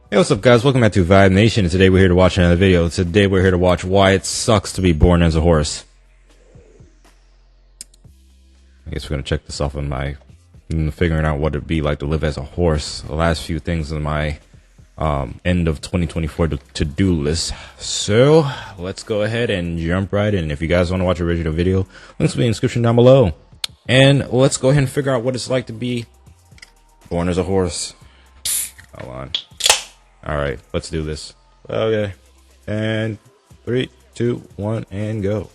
Hey, what's up guys, welcome back to Vibe Nation, and today we're here to watch another video. Today we're here to watch why it sucks to be born as a horse. I guess we're gonna check this off on my figuring out what it'd be like to live as a horse. The last few things on my end of 2024 to-do list. So let's go ahead and jump right in. If you guys want to watch a original video, links will be in the description down below. And let's go ahead and figure out what it's like to be born as a horse. Hold on. Alright, let's do this. Okay. And 3, 2, 1, and go.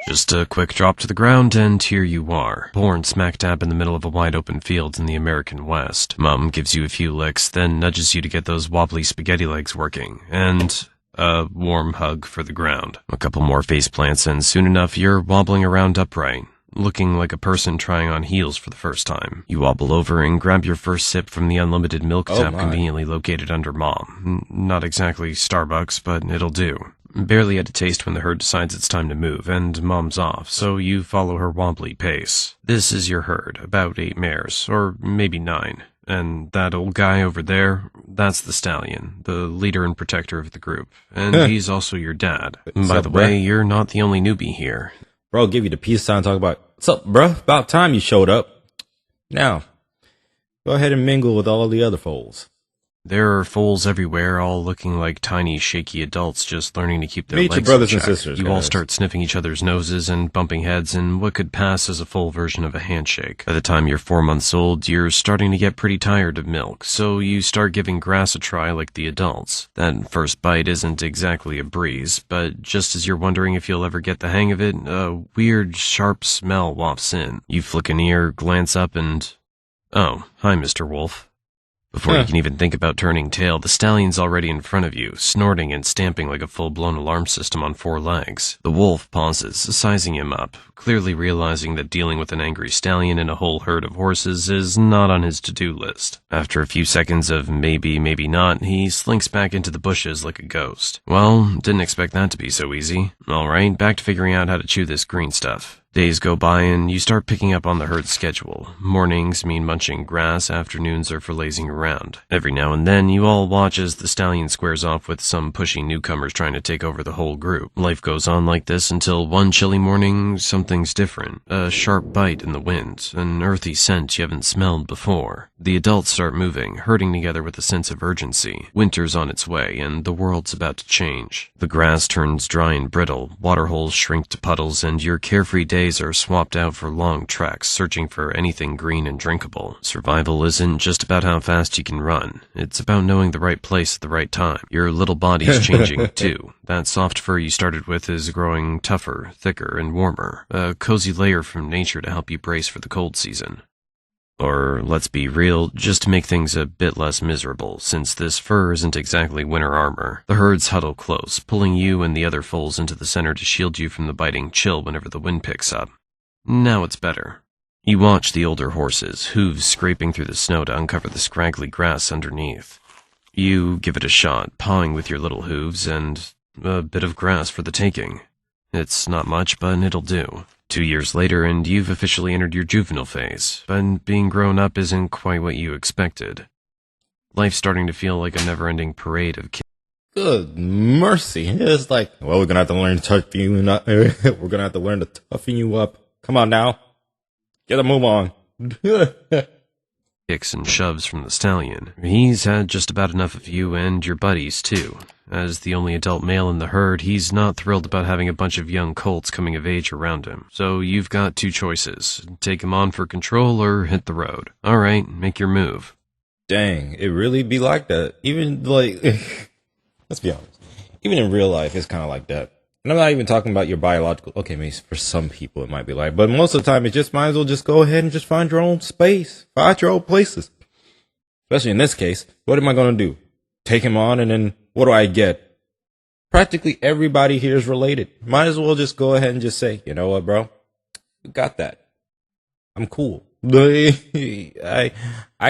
Just a quick drop to the ground, and here you are, born smack dab in the middle of a wide open field in the American West. Mom gives you a few licks, then nudges you to get those wobbly spaghetti legs working, and a warm hug for the ground. A couple more face plants, and soon enough you're wobbling around upright, looking like a person trying on heels for the first time. You wobble over and grab your first sip from the unlimited milk tap conveniently located under Mom. Not exactly Starbucks, but it'll do. Barely had a taste when the herd decides it's time to move, and Mom's off, so you follow her wobbly pace. This is your herd, about 8 mares, or maybe 9. And that old guy over there, that's the stallion, the leader and protector of the group. And he's also your dad. By the way, you're not the only newbie here. Bro, give you the peace sign, talk about, what's up, bro? About time you showed up. Now, go ahead and mingle with all the other foals. There are foals everywhere, all looking like tiny, shaky adults just learning to keep their Meet legs your brothers in and check. sisters, You all guys. start sniffing each other's noses and bumping heads in what could pass as a full version of a handshake. By the time you're 4 months old, you're starting to get pretty tired of milk, so you start giving grass a try like the adults. That first bite isn't exactly a breeze, but just as you're wondering if you'll ever get the hang of it, a weird, sharp smell wafts in. You flick an ear, glance up, and... oh, hi, Mr. Wolf. Before you can even think about turning tail, the stallion's already in front of you, snorting and stamping like a full-blown alarm system on 4 legs. The wolf pauses, sizing him up, clearly realizing that dealing with an angry stallion and a whole herd of horses is not on his to-do list. After a few seconds of maybe, maybe not, he slinks back into the bushes like a ghost. Well, didn't expect that to be so easy. Alright, back to figuring out how to chew this green stuff. Days go by and you start picking up on the herd's schedule. Mornings mean munching grass, afternoons are for lazing around. Every now and then you all watch as the stallion squares off with some pushy newcomers trying to take over the whole group. Life goes on like this until one chilly morning, something's different. A sharp bite in the wind, an earthy scent you haven't smelled before. The adults start moving, herding together with a sense of urgency. Winter's on its way and the world's about to change. The grass turns dry and brittle, waterholes shrink to puddles, and your carefree days are swapped out for long treks, searching for anything green and drinkable. Survival isn't just about how fast you can run. It's about knowing the right place at the right time. Your little body's changing, too. That soft fur you started with is growing tougher, thicker, and warmer. A cozy layer from nature to help you brace for the cold season. Or, let's be real, just to make things a bit less miserable, since this fur isn't exactly winter armor. The herds huddle close, pulling you and the other foals into the center to shield you from the biting chill whenever the wind picks up. Now it's better. You watch the older horses, hooves scraping through the snow to uncover the scraggly grass underneath. You give it a shot, pawing with your little hooves, and a bit of grass for the taking. It's not much, but it'll do. 2 years later, and you've officially entered your juvenile phase, but being grown up isn't quite what you expected. Life's starting to feel like a never-ending parade of kids. Good mercy. It's like, well, we're gonna have to learn to toughen you up. We're gonna have to learn to toughen you up. Come on now. Get a move on. Kicks and shoves from the stallion. He's had just about enough of you and your buddies, too. As the only adult male in the herd, he's not thrilled about having a bunch of young colts coming of age around him. So you've got 2 choices. Take him on for control or hit the road. Alright, make your move. Dang, it really be like that. Even, like, let's be honest. Even in real life, it's kind of like that. And I'm not even talking about your biological, okay, maybe for some people it might be like, but most of the time it just might as well just go ahead and just find your own space. Find your own places. Especially in this case, what am I going to do? Take him on and then what do I get? Practically everybody here is related. Might as well just go ahead and just say, you know what, bro? You got that. I'm cool. I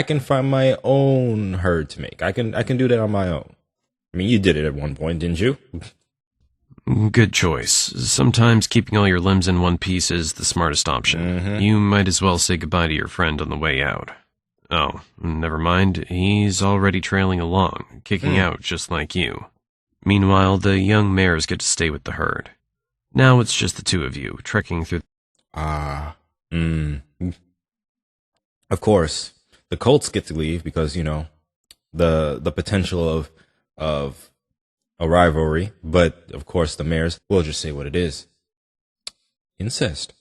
can find my own herd to make. I can do that on my own. I mean, you did it at one point, didn't you? Good choice. Sometimes keeping all your limbs in one piece is the smartest option. You might as well say goodbye to your friend on the way out. Oh, never mind. He's already trailing along, kicking out just like you. Meanwhile, the young mares get to stay with the herd. Now it's just the two of you, trekking through... Of course, the colts get to leave because, you know, the potential of a rivalry, but of course the mares will just say what it is. Incest.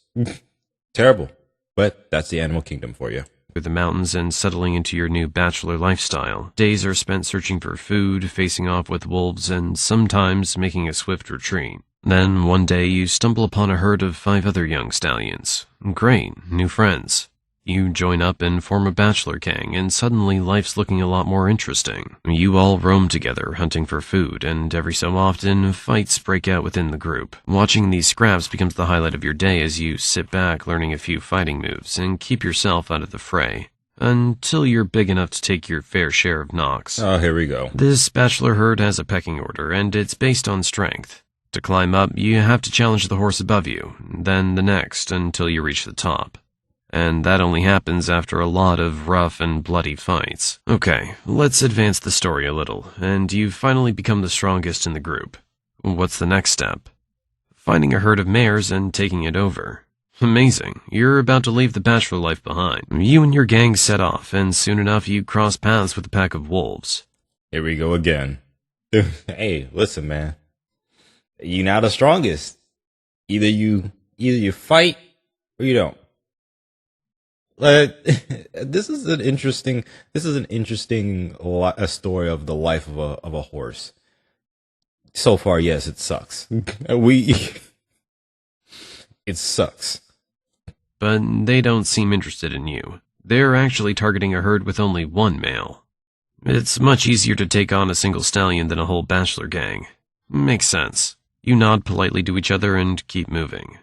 Terrible. But that's the animal kingdom for you. Through the mountains and settling into your new bachelor lifestyle. Days are spent searching for food, facing off with wolves, and sometimes making a swift retreat. Then, one day, you stumble upon a herd of 5 other young stallions. Great, new friends. You join up and form a bachelor gang, and suddenly life's looking a lot more interesting. You all roam together, hunting for food, and every so often, fights break out within the group. Watching these scraps becomes the highlight of your day as you sit back learning a few fighting moves and keep yourself out of the fray. Until you're big enough to take your fair share of knocks. Oh, here we go. This bachelor herd has a pecking order, and it's based on strength. To climb up, you have to challenge the horse above you, then the next, until you reach the top. And that only happens after a lot of rough and bloody fights. Okay, let's advance the story a little, and you've finally become the strongest in the group. What's the next step? Finding a herd of mares and taking it over. Amazing, you're about to leave the bachelor life behind. You and your gang set off, and soon enough you cross paths with a pack of wolves. Here we go again. Hey, listen, man. You're not the strongest. Either you fight or you don't. This is an interesting story of the life of a horse. So far, yes, it sucks. It sucks. But they don't seem interested in you. They're actually targeting a herd with only one male. It's much easier to take on a single stallion than a whole bachelor gang. Makes sense. You nod politely to each other and keep moving.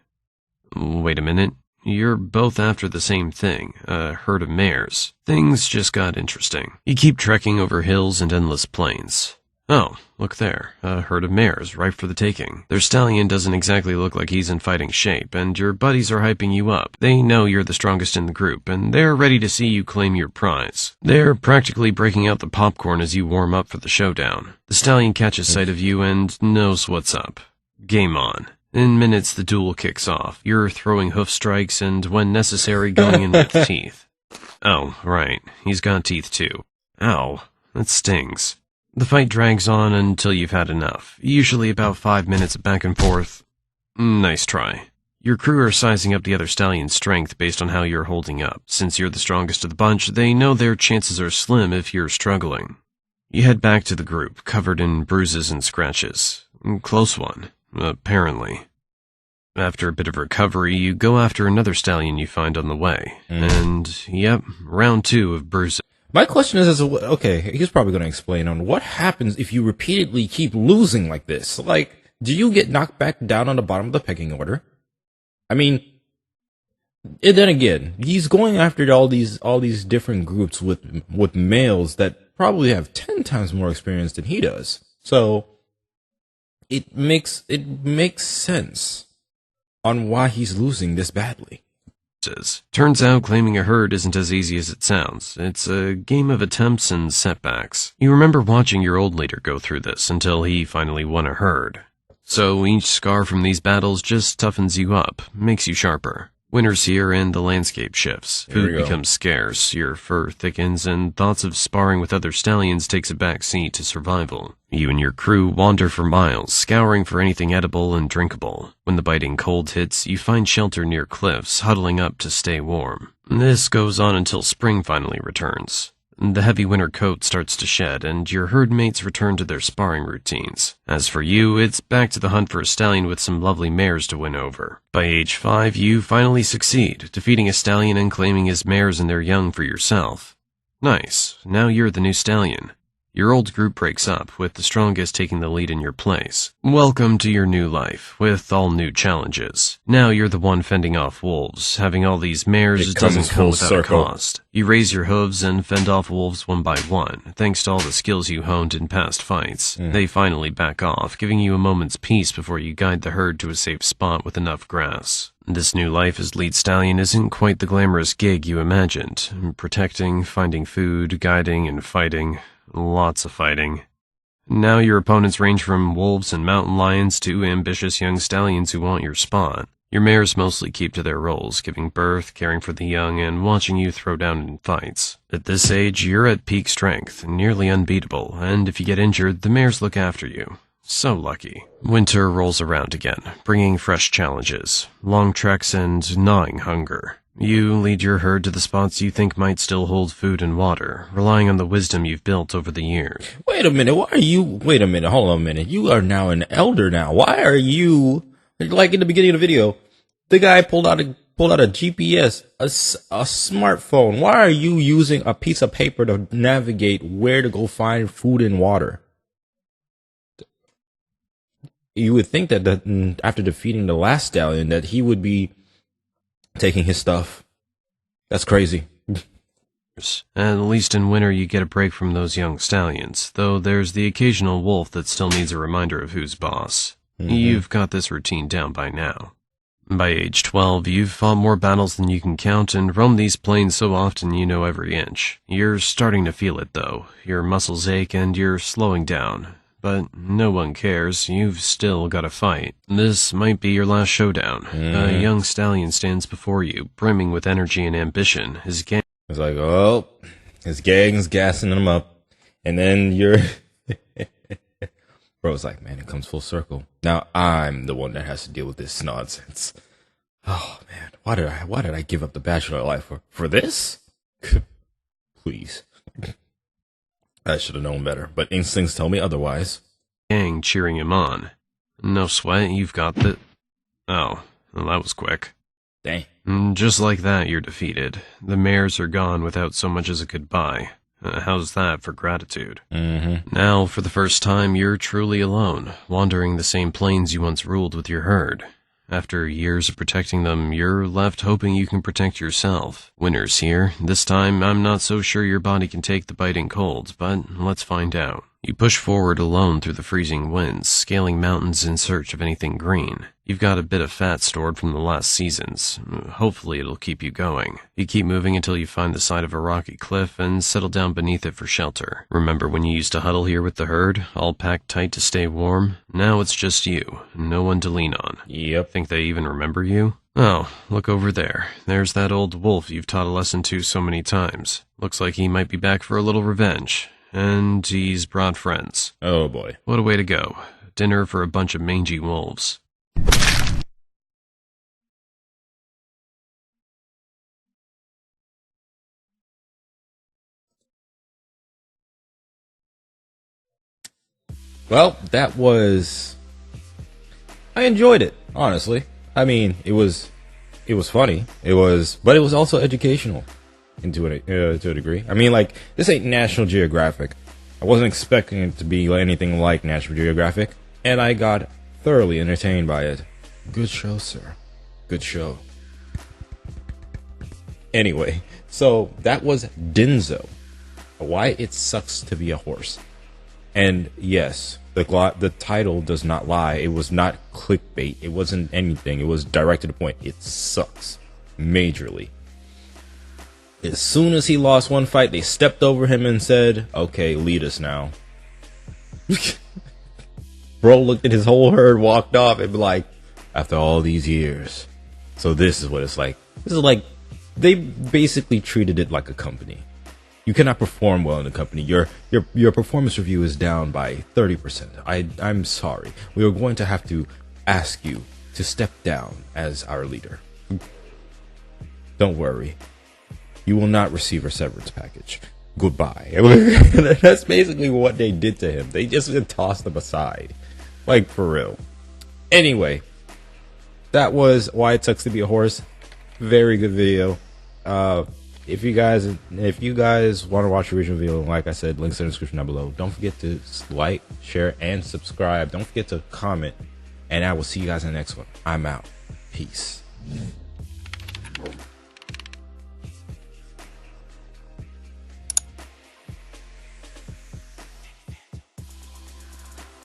Wait a minute. You're both after the same thing, a herd of mares. Things just got interesting. You keep trekking over hills and endless plains. Oh, look there, a herd of mares ripe for the taking. Their stallion doesn't exactly look like he's in fighting shape, and your buddies are hyping you up. They know you're the strongest in the group, and they're ready to see you claim your prize. They're practically breaking out the popcorn as you warm up for the showdown. The stallion catches sight of you and knows what's up. Game on. In minutes, the duel kicks off. You're throwing hoof strikes and, when necessary, going in with teeth. Oh, right. He's got teeth, too. Ow. That stings. The fight drags on until you've had enough. Usually about 5 minutes of back and forth. Nice try. Your crew are sizing up the other stallion's strength based on how you're holding up. Since you're the strongest of the bunch, they know their chances are slim if you're struggling. You head back to the group, covered in bruises and scratches. Close one. Apparently. After a bit of recovery, you go after another stallion you find on the way. And, yep, round 2 of bruising. My question is, okay, he's probably going to explain on what happens if you repeatedly keep losing like this. Like, do you get knocked back down on the bottom of the pecking order? I mean, and then again, he's going after all these different groups with males that probably have 10 times more experience than he does. So, it makes sense on why he's losing this badly. Turns out claiming a herd isn't as easy as it sounds. It's a game of attempts and setbacks. You remember watching your old leader go through this until he finally won a herd. So each scar from these battles just toughens you up, makes you sharper. Winter's here and the landscape shifts. Food becomes scarce, your fur thickens, and thoughts of sparring with other stallions takes a back seat to survival. You and your crew wander for miles, scouring for anything edible and drinkable. When the biting cold hits, you find shelter near cliffs, huddling up to stay warm. This goes on until spring finally returns. The heavy winter coat starts to shed, and your herd mates return to their sparring routines. As for you, it's back to the hunt for a stallion with some lovely mares to win over. By age 5, you finally succeed, defeating a stallion and claiming his mares and their young for yourself. Nice. Now you're the new stallion. Your old group breaks up, with the strongest taking the lead in your place. Welcome to your new life, with all new challenges. Now you're the one fending off wolves. Having all these mares doesn't come without a cost. You raise your hooves and fend off wolves one by one, thanks to all the skills you honed in past fights. They finally back off, giving you a moment's peace before you guide the herd to a safe spot with enough grass. This new life as lead stallion isn't quite the glamorous gig you imagined. Protecting, finding food, guiding, and fighting. Lots of fighting. Now your opponents range from wolves and mountain lions to ambitious young stallions who want your spot. Your mares mostly keep to their roles, giving birth, caring for the young, and watching you throw down in fights. At this age, you're at peak strength, nearly unbeatable, and if you get injured, the mares look after you. So lucky. Winter rolls around again, bringing fresh challenges, long treks, and gnawing hunger. You lead your herd to the spots you think might still hold food and water, relying on the wisdom you've built over the years. Wait a minute, hold on a minute. You are now an elder now. Why are you, like in the beginning of the video, the guy pulled out a GPS, a smartphone. Why are you using a piece of paper to navigate where to go find food and water? You would think that after defeating the last stallion that he would be taking his stuff. That's crazy. At least in winter you get a break from those young stallions, though there's the occasional wolf that still needs a reminder of who's boss. You've got this routine down by now. By age 12, you've fought more battles than you can count and roamed these plains so often you know every inch. You're starting to feel it, though. Your muscles ache and you're slowing down. But no one cares. You've still got to fight. This might be your last showdown. A young stallion stands before you, brimming with energy and ambition. His gang... It's like, oh, his gang's gassing him up. And then you're... Bro's like, man, it comes full circle. Now I'm the one that has to deal with this nonsense. Oh, man, why did I give up the bachelor life for this? Please. I should have known better, but instincts tell me otherwise. Gang cheering him on. No sweat, you've got the... Oh, well, that was quick. Dang. Just like that, you're defeated. The mares are gone without so much as a goodbye. How's that for gratitude? Now, for the first time, you're truly alone, wandering the same plains you once ruled with your herd. After years of protecting them, you're left hoping you can protect yourself. Winter's here. This time, I'm not so sure your body can take the biting cold, but let's find out. You push forward alone through the freezing winds, scaling mountains in search of anything green. You've got a bit of fat stored from the last seasons. Hopefully it'll keep you going. You keep moving until you find the side of a rocky cliff and settle down beneath it for shelter. Remember when you used to huddle here with the herd, all packed tight to stay warm? Now it's just you, no one to lean on. Yep. Think they even remember you? Oh, look over there. There's that old wolf you've taught a lesson to so many times. Looks like he might be back for a little revenge. And he's brought friends. Oh boy. What a way to go. Dinner for a bunch of mangy wolves. Well, that was... I enjoyed it, honestly. I mean, it was funny. But it was also educational to a degree. I mean, like, this ain't National Geographic. I wasn't expecting it to be anything like National Geographic, and I got thoroughly entertained by it. Good show, sir. Good show. Anyway, so that was Dinzo. Why It Sucks to Be a Horse. And yes, the title does not lie. It was not clickbait. It wasn't anything. It was direct to the point. It sucks. Majorly. As soon as he lost one fight, they stepped over him and said, okay, lead us now. Bro looked at his whole herd, walked off, and be like, after all these years. So this is what it's like. This is like, they basically treated it like a company. You cannot perform well in a company. Your performance review is down by 30%. I'm sorry. We are going to have to ask you to step down as our leader. Don't worry. You will not receive a severance package. Goodbye. That's basically what they did to him. They just tossed him aside. Like, for real. Anyway, that was Why It Sucks to Be a Horse. Very good video. if you guys want to watch the original video, like I said, links in the description down below. Don't forget to like, share, and subscribe. Don't forget to comment, and I will see you guys in the next one. I'm out. Peace.